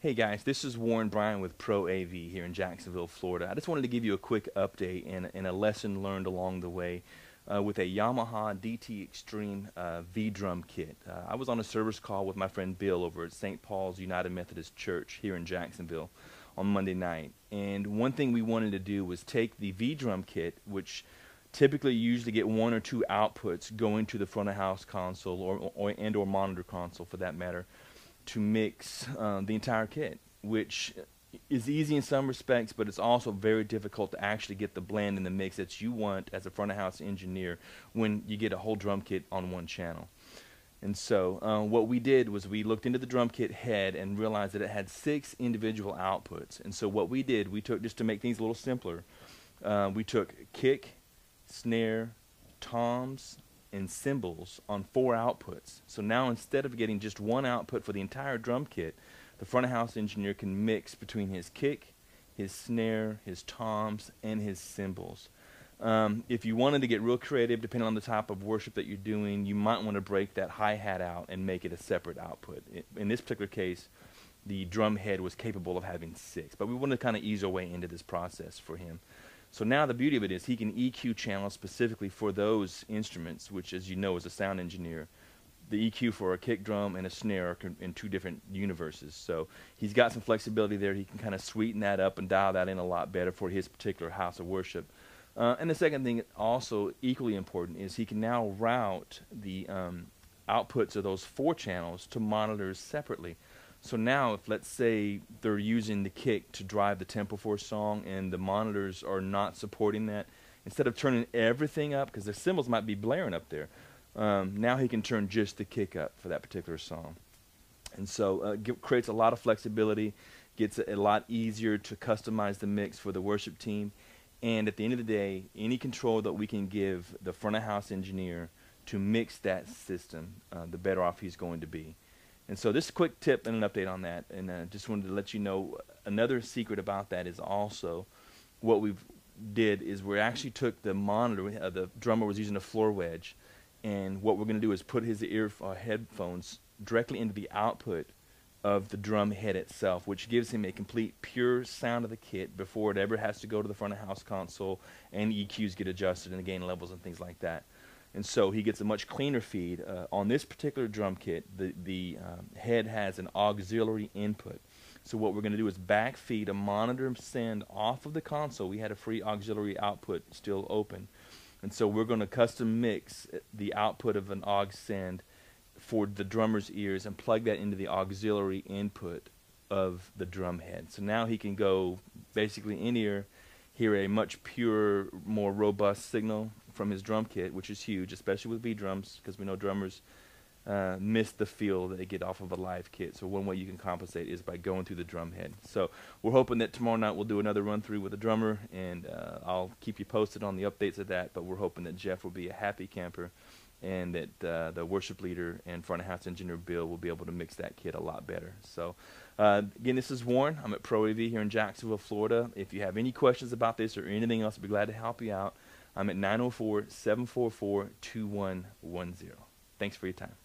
Hey guys, this is Bryan with Pro AV here in Jacksonville, Florida. I just wanted to give you a quick update and a lesson learned along the way with a Yamaha DT Extreme V-Drum kit. I was on a service call with my friend Bill over at St. Paul's United Methodist Church here in Jacksonville on Monday night. And one thing we wanted to do was take the V-Drum kit, which typically you usually get one or two outputs going to the front of house console or monitor console for that matter, to mix the entire kit, which is easy in some respects, but it's also very difficult to actually get the blend and the mix that you want as a front of house engineer when you get a whole drum kit on one channel. And so what we did was we looked into the drum kit head and realized that it had 6 individual outputs. And so what we did, we took, just to make things a little simpler, we took kick, snare, toms, and cymbals on 4 outputs. So now instead of getting just one output for the entire drum kit, the front of house engineer can mix between his kick, his snare, his toms, and his cymbals. If you wanted to get real creative, depending on the type of worship that you're doing, you might want to break that hi-hat out and make it a separate output. In this particular case, the drum head was capable of having 6, but we wanted to kind of ease our way into this process for him. So now the beauty of it is he can EQ channel specifically for those instruments, which, as you know, as a sound engineer, the EQ for a kick drum and a snare are in 2 different universes. So he's got some flexibility there. He can kind of sweeten that up and dial that in a lot better for his particular house of worship. And the second thing, also equally important, is he can now route the outputs of those 4 channels to monitors separately. So now if, let's say, they're using the kick to drive the tempo for a song and the monitors are not supporting that, instead of turning everything up, because the cymbals might be blaring up there, now he can turn just the kick up for that particular song. And so creates a lot of flexibility, gets it a lot easier to customize the mix for the worship team, and at the end of the day, any control that we can give the front of house engineer to mix that system, the better off he's going to be. And so this quick tip and an update on that, and just wanted to let you know another secret about that is also what we did is we actually took the monitor, the drummer was using a floor wedge, and what we're going to do is put his headphones directly into the output of the drum head itself, which gives him a complete pure sound of the kit before it ever has to go to the front of house console and EQs get adjusted and the gain levels and things like that. And so he gets a much cleaner feed. On this particular drum kit, the head has an auxiliary input. So what we're going to do is backfeed a monitor send off of the console. We had a free auxiliary output still open. And so we're going to custom mix the output of an aux send for the drummer's ears and plug that into the auxiliary input of the drum head. So now he can go basically in ear, hear a much purer, more robust signal from his drum kit, which is huge, especially with V-drums, because we know drummers miss the feel that they get off of a live kit. So one way you can compensate is by going through the drum head. So we're hoping that tomorrow night we'll do another run through with the drummer, and I'll keep you posted on the updates of that, but we're hoping that Jeff will be a happy camper and that the worship leader and front of house engineer Bill will be able to mix that kit a lot better. So again, this is Warren. I'm at Pro AV here in Jacksonville, Florida. If you have any questions about this or anything else, I'd be glad to help you out. I'm at 904-744-2110. Thanks for your time.